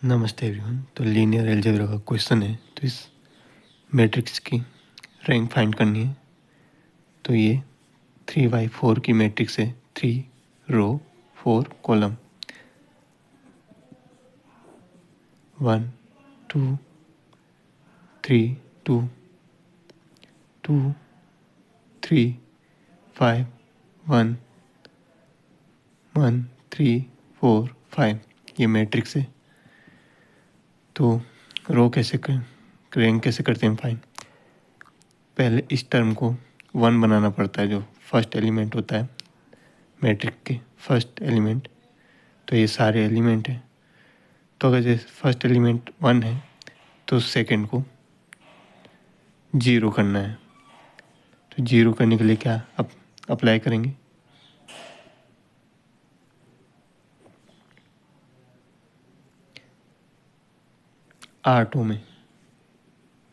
नमस्ते एवरीवन। तो linear algebra का क्वेश्चन है। तो इस मैट्रिक्स की रैंक फाइंड करनी है। तो ये 3x4 की मैट्रिक्स है, 3 रो 4 कॉलम, 1 2 3 2 2 3 5 1 1 3 4 5 ये मैट्रिक्स है। तो रो रैंक कैसे करते हैं फाइंड। पहले इस टर्म को 1 बनाना पड़ता है, जो फर्स्ट एलिमेंट होता है मैट्रिक्स के, फर्स्ट एलिमेंट। तो ये सारे एलिमेंट हैं। तो अगर जैसे फर्स्ट एलिमेंट 1 है तो सेकंड को 0 करना है। तो 0 करने के लिए क्या अप्लाई करेंगे, R2 में।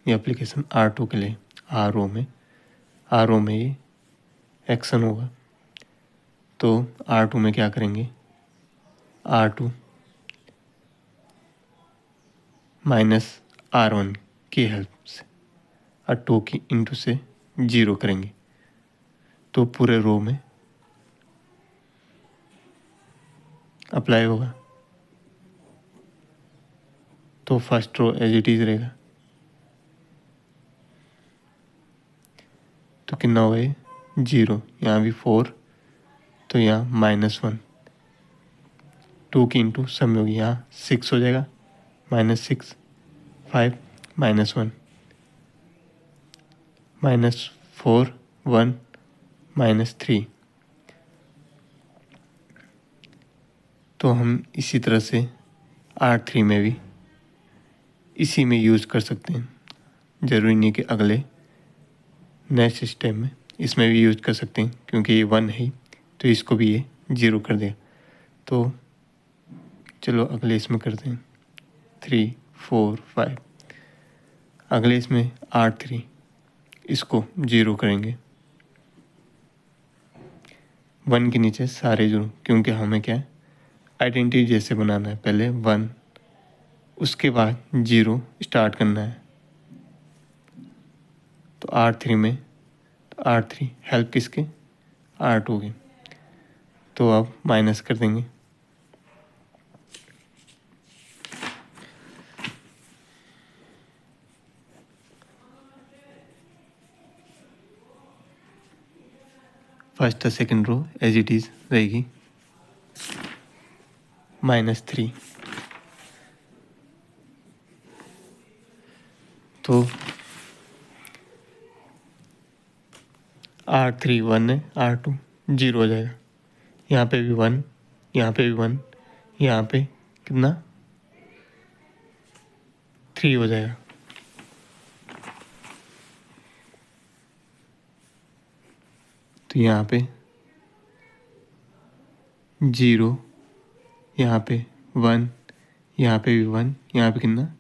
ये एप्लीकेशन R2 के लिए, आर ओ में ये एक्शन होगा। तो R2 में क्या करेंगे, R2 माइनस R1 की हेल्प से R2 की इंटू से 0 करेंगे। तो पूरे रो में अप्लाई होगा। तो first row as it is रहेगा। तो कितना होगा ये 0, यहाँ भी 4, तो यहाँ -1, 2 की इंटू सब में होगी, यहाँ 6 हो जाएगा, -6 5 -1 -4 1 -3। तो हम इसी तरह से R3 में भी इसी में यूज़ कर सकते हैं। ज़रूरी नहीं कि अगले नेक्स्ट स्टेप में इसमें भी यूज़ कर सकते हैं, क्योंकि ये 1 है तो इसको भी ये 0 कर देगा। तो चलो अगले इसमें करते हैं 3 4 5। अगले इसमें R3, इसको 0 करेंगे। 1 के नीचे सारे 0, क्योंकि हमें क्या है आइडेंटिटी जैसे बनाना है। पहले 1 उसके बाद 0 स्टार्ट करना है। तो R3 में, तो R3 हेल्प किसके, R2 की। तो अब माइनस कर देंगे। फर्स्ट और second row as it is रहेगी, -3। तो R3 1 है, R2 0 हो जाएगा। यहाँ पे भी 1, यहाँ पे भी 1, यहाँ पे कितना 3 हो जाएगा। तो यहाँ पे 0, यहाँ पे 1, यहाँ पे भी 1, यहाँ पे कितना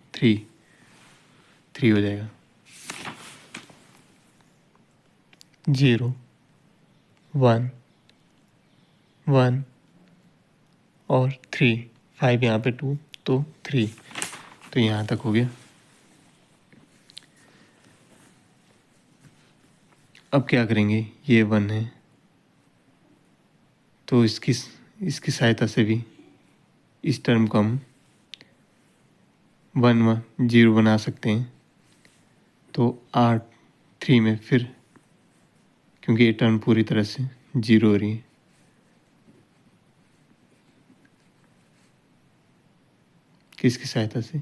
3 हो जाएगा। 0 1 1 और 3, 5 यहाँ पे 2, तो 3। तो यहाँ तक हो गया। अब क्या करेंगे, ये 1 है तो इसकी सहायता से भी इस टर्म को हम 1 1 0 बना सकते हैं। तो R3 में फिर, क्योंकि ये टर्म पूरी तरह से 0 हो रही है, किसकी सहायता से,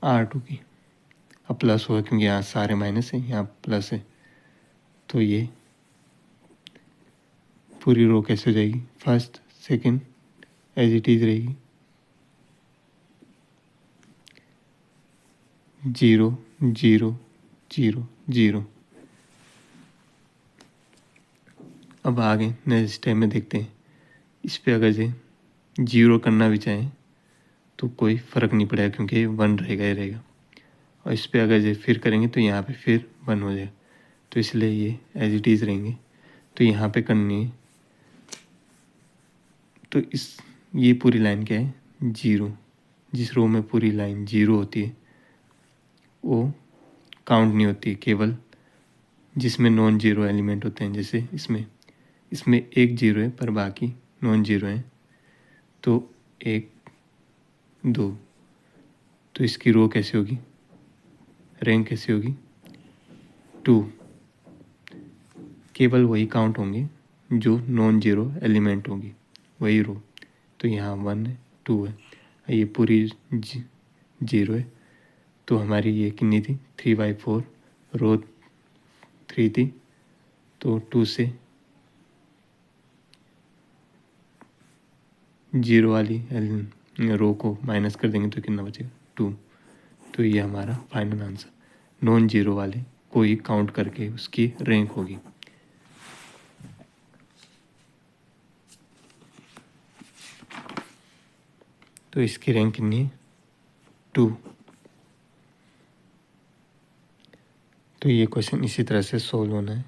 R2 की। अब प्लस होगा क्योंकि यहाँ सारे माइनस है, यहाँ प्लस है। तो ये पूरी रो कैसे हो जाएगी, first second as it is रहेगी, 0 0 0 0। अब आगे नेक्स्ट स्टेप में देखते हैं। इस पे अगर से 0 करना भी चाहें तो कोई फ़र्क नहीं पड़ेगा, क्योंकि 1 रहेगा ही रहेगा। और इस पे अगर से फिर करेंगे तो यहाँ पे फिर 1 हो जाएगा। तो इसलिए ये एज इट इज़ रहेंगे। तो यहाँ पे करनी है, तो इस ये पूरी लाइन क्या है, 0। जिस रो में पूरी लाइन 0 होती है वो काउंट नहीं होती, केवल जिसमें नॉन जीरो एलिमेंट होते हैं। जैसे इसमें एक जीरो है पर बाकी नॉन जीरो हैं, तो 1 2, तो इसकी रो कैसे होगी, रैंक कैसे होगी, 2। केवल वही काउंट होंगे जो नॉन जीरो एलिमेंट होगी, वही रो। तो यहाँ 1 है, 2 है, ये पूरी 0 है, तो हमारी ये कितनी थी, 3/4, रो 3 थी, तो 2 से 0 वाली रो को माइनस कर देंगे तो कितना बचेगा, 2। तो ये हमारा फाइनल आंसर नॉन जीरो वाले को ही काउंट करके उसकी रैंक होगी। तो इसकी रैंक कितनी है, 2। तो ये क्वेश्चन इसी तरह से सोल्व होना है।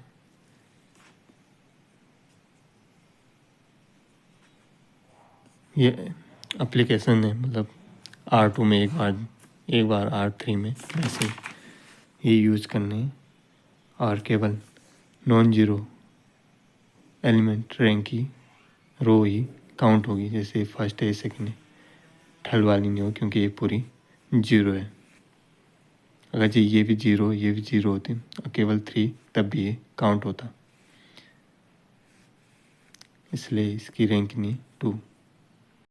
ये एप्लीकेशन है, मतलब R2 में एक बार R3 में ऐसे ये यूज करने हैं, और केवल नॉन जीरो एलिमेंट रैंक की रो ही काउंट होगी। जैसे फर्स्ट है, सेकंड है, थर्ड वाली नहीं हो क्योंकि ये पूरी 0 है। अगर जी ये भी 0 ये भी 0 होती और केवल 3, तब भी ये काउंट होता, इसलिए इसकी रैंक नहीं 2।